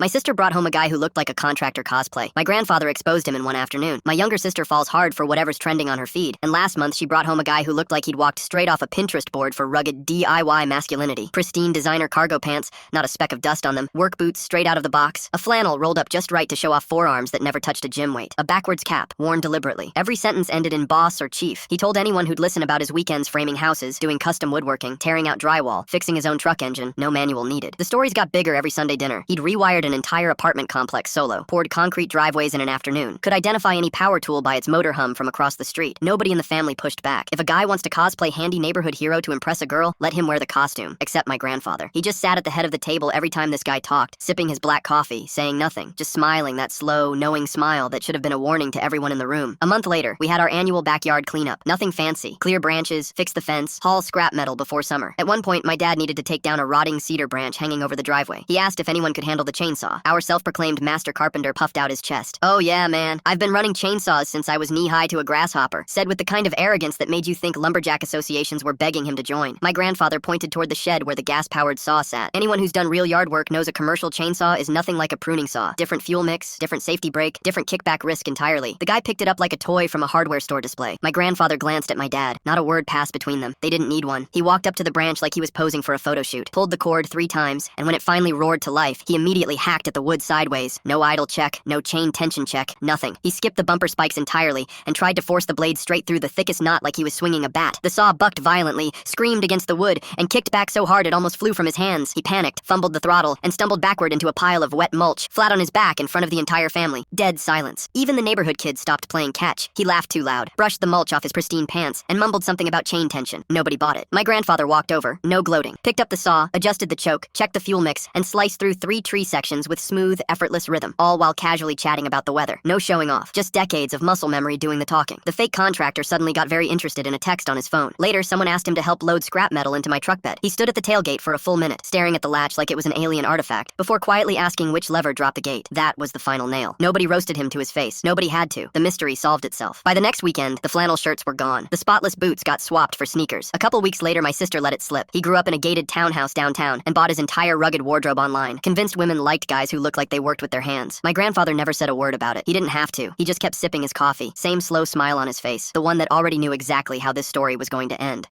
My sister brought home a guy who looked like a contractor cosplay. My grandfather exposed him in one afternoon. My younger sister falls hard for whatever's trending on her feed. And last month, she brought home a guy who looked like he'd walked straight off a Pinterest board for rugged DIY masculinity. Pristine designer cargo pants, not a speck of dust on them. Work boots straight out of the box. A flannel rolled up just right to show off forearms that never touched a gym weight. A backwards cap, worn deliberately. Every sentence ended in boss or chief. He told anyone who'd listen about his weekends framing houses, doing custom woodworking, tearing out drywall, fixing his own truck engine, no manual needed. The stories got bigger every Sunday dinner. He'd rewired an entire apartment complex solo, poured concrete driveways in an afternoon, could identify any power tool by its motor hum from across the street. Nobody in the family pushed back. If a guy wants to cosplay handy neighborhood hero to impress a girl, let him wear the costume, except my grandfather. He just sat at the head of the table every time this guy talked, sipping his black coffee, saying nothing, just smiling that slow, knowing smile that should have been a warning to everyone in the room. A month later, we had our annual backyard cleanup. Nothing fancy. Clear branches, fix the fence, haul scrap metal before summer. At one point, my dad needed to take down a rotting cedar branch hanging over the driveway. He asked if anyone could handle the chainsaw. Our self-proclaimed master carpenter puffed out his chest. "Oh yeah, man. I've been running chainsaws since I was knee-high to a grasshopper," said with the kind of arrogance that made you think lumberjack associations were begging him to join. My grandfather pointed toward the shed where the gas-powered saw sat. Anyone who's done real yard work knows a commercial chainsaw is nothing like a pruning saw. Different fuel mix, different safety brake, different kickback risk entirely. The guy picked it up like a toy from a hardware store display. My grandfather glanced at my dad. Not a word passed between them. They didn't need one. He walked up to the branch like he was posing for a photo shoot, pulled the cord 3 times, and when it finally roared to life, he immediately hacked at the wood sideways. No idle check, no chain tension check, nothing. He skipped the bumper spikes entirely and tried to force the blade straight through the thickest knot like he was swinging a bat. The saw bucked violently, screamed against the wood, and kicked back so hard it almost flew from his hands. He panicked, fumbled the throttle, and stumbled backward into a pile of wet mulch, flat on his back in front of the entire family. Dead silence. Even the neighborhood kids stopped playing catch. He laughed too loud, brushed the mulch off his pristine pants, and mumbled something about chain tension. Nobody bought it. My grandfather walked over, no gloating, picked up the saw, adjusted the choke, checked the fuel mix, and sliced through 3 tree sections with smooth, effortless rhythm, all while casually chatting about the weather. No showing off, just decades of muscle memory doing the talking. The fake contractor suddenly got very interested in a text on his phone. Later, someone asked him to help load scrap metal into my truck bed. He stood at the tailgate for a full minute, staring at the latch like it was an alien artifact, before quietly asking which lever dropped the gate. That was the final nail. Nobody roasted him to his face. Nobody had to. The mystery solved itself. By the next weekend, the flannel shirts were gone. The spotless boots got swapped for sneakers. A couple weeks later, my sister let it slip. He grew up in a gated townhouse downtown and bought his entire rugged wardrobe online, convinced women liked guys who looked like they worked with their hands. My grandfather never said a word about it. He didn't have to. He just kept sipping his coffee, same slow smile on his face, the one that already knew exactly how this story was going to end.